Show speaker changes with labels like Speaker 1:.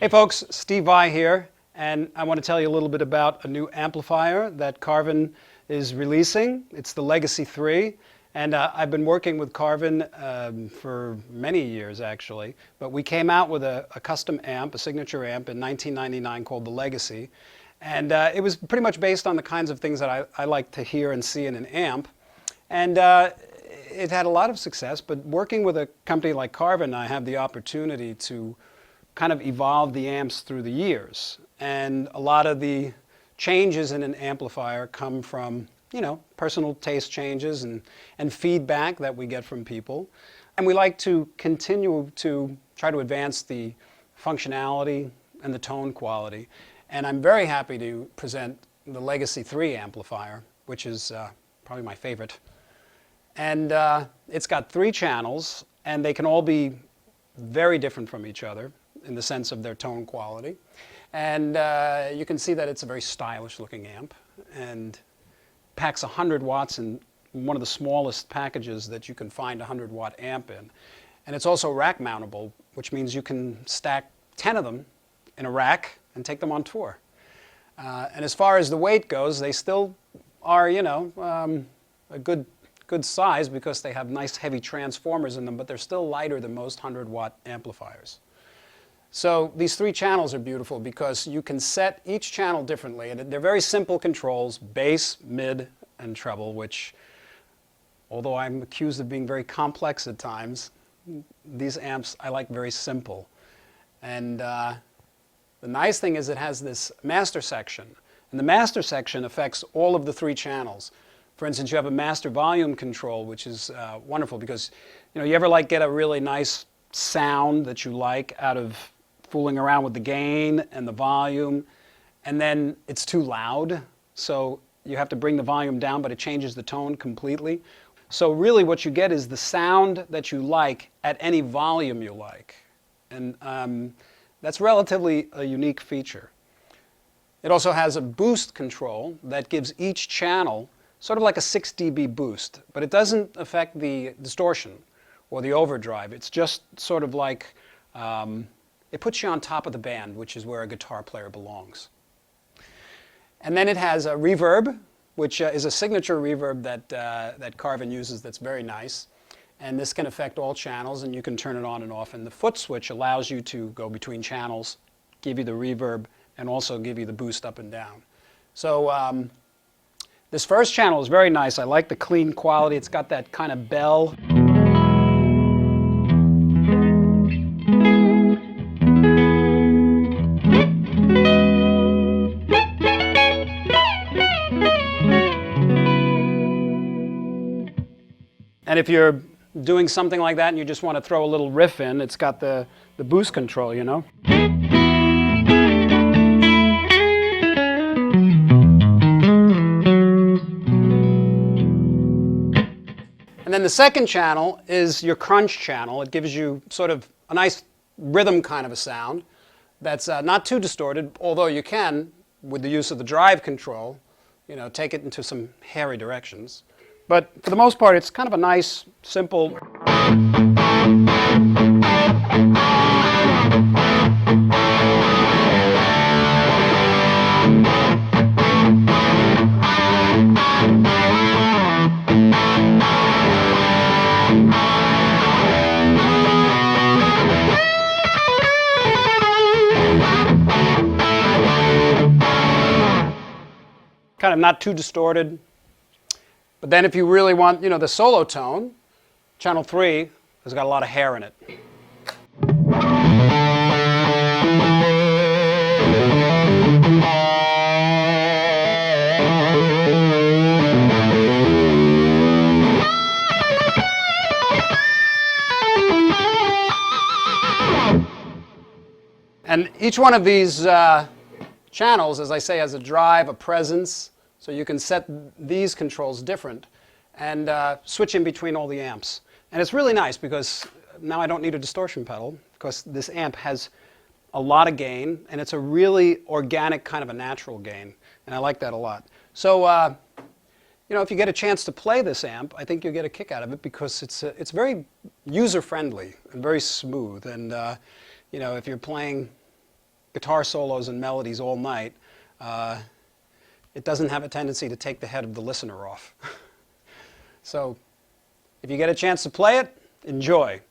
Speaker 1: Hey folks, Steve Vai here, and I want to tell you a little bit about a new amplifier that CARVIN is releasing. It's the Legacy 3, and I've been working with CARVIN for many years actually, but we came out with a custom amp, a signature amp in 1999 called the Legacy, and it was pretty much based on the kinds of things that I like to hear and see in an amp, and it had a lot of success, but working with a company like CARVIN, I have the opportunity to kind of evolve the amps through the years. And a lot of the changes in an amplifier come from, personal taste changes and feedback that we get from people. And we like to continue to try to advance the functionality and the tone quality. And I'm very happy to present the Legacy 3 amplifier, which is probably my favorite. And it's got 3 channels, and they can all be very different from each other in the sense of their tone quality. And you can see that it's a very stylish looking amp and packs 100 watts in one of the smallest packages that you can find a 100-watt amp in. And it's also rack mountable, which means you can stack 10 of them in a rack and take them on tour. And as far as the weight goes, they still are, a good size because they have nice heavy transformers in them, but they're still lighter than most 100-watt amplifiers. So these 3 channels are beautiful because you can set each channel differently, and they're very simple controls: bass, mid, and treble, which, although I'm accused of being very complex at times, these amps I like very simple. And the nice thing is it has this master section, and the master section affects all of the 3 channels. For instance, you have a master volume control, which is wonderful because you ever get a really nice sound that you like out of fooling around with the gain and the volume, and then it's too loud, so you have to bring the volume down, but it changes the tone completely. So really what you get is the sound that you like at any volume you like, and that's relatively a unique feature. It also has a boost control that gives each channel sort of like a 6 dB boost, but it doesn't affect the distortion or the overdrive. It's just sort of like it puts you on top of the band, which is where a guitar player belongs. And then it has a reverb, which is a signature reverb that CARVIN uses that's very nice. And this can affect all channels, and you can turn it on and off. And the foot switch allows you to go between channels, give you the reverb, and also give you the boost up and down. So this first channel is very nice. I like the clean quality. It's got that kind of bell. And if you're doing something like that and you just want to throw a little riff in, it's got the boost control, And then the second channel is your crunch channel. It gives you sort of a nice rhythm kind of a sound that's not too distorted, although you can, with the use of the drive control, take it into some hairy directions. But for the most part, it's kind of a nice, simple. Kind of not too distorted. But then if you really want, the solo tone, channel 3 has got a lot of hair in it. And each one of these channels, as I say, has a drive, a presence. So you can set these controls different and switch in between all the amps. And it's really nice because now I don't need a distortion pedal because this amp has a lot of gain, and it's a really organic kind of a natural gain. And I like that a lot. So if you get a chance to play this amp, I think you'll get a kick out of it because it's very user-friendly and very smooth. And if you're playing guitar solos and melodies all night, it doesn't have a tendency to take the head of the listener off. So if you get a chance to play it, enjoy.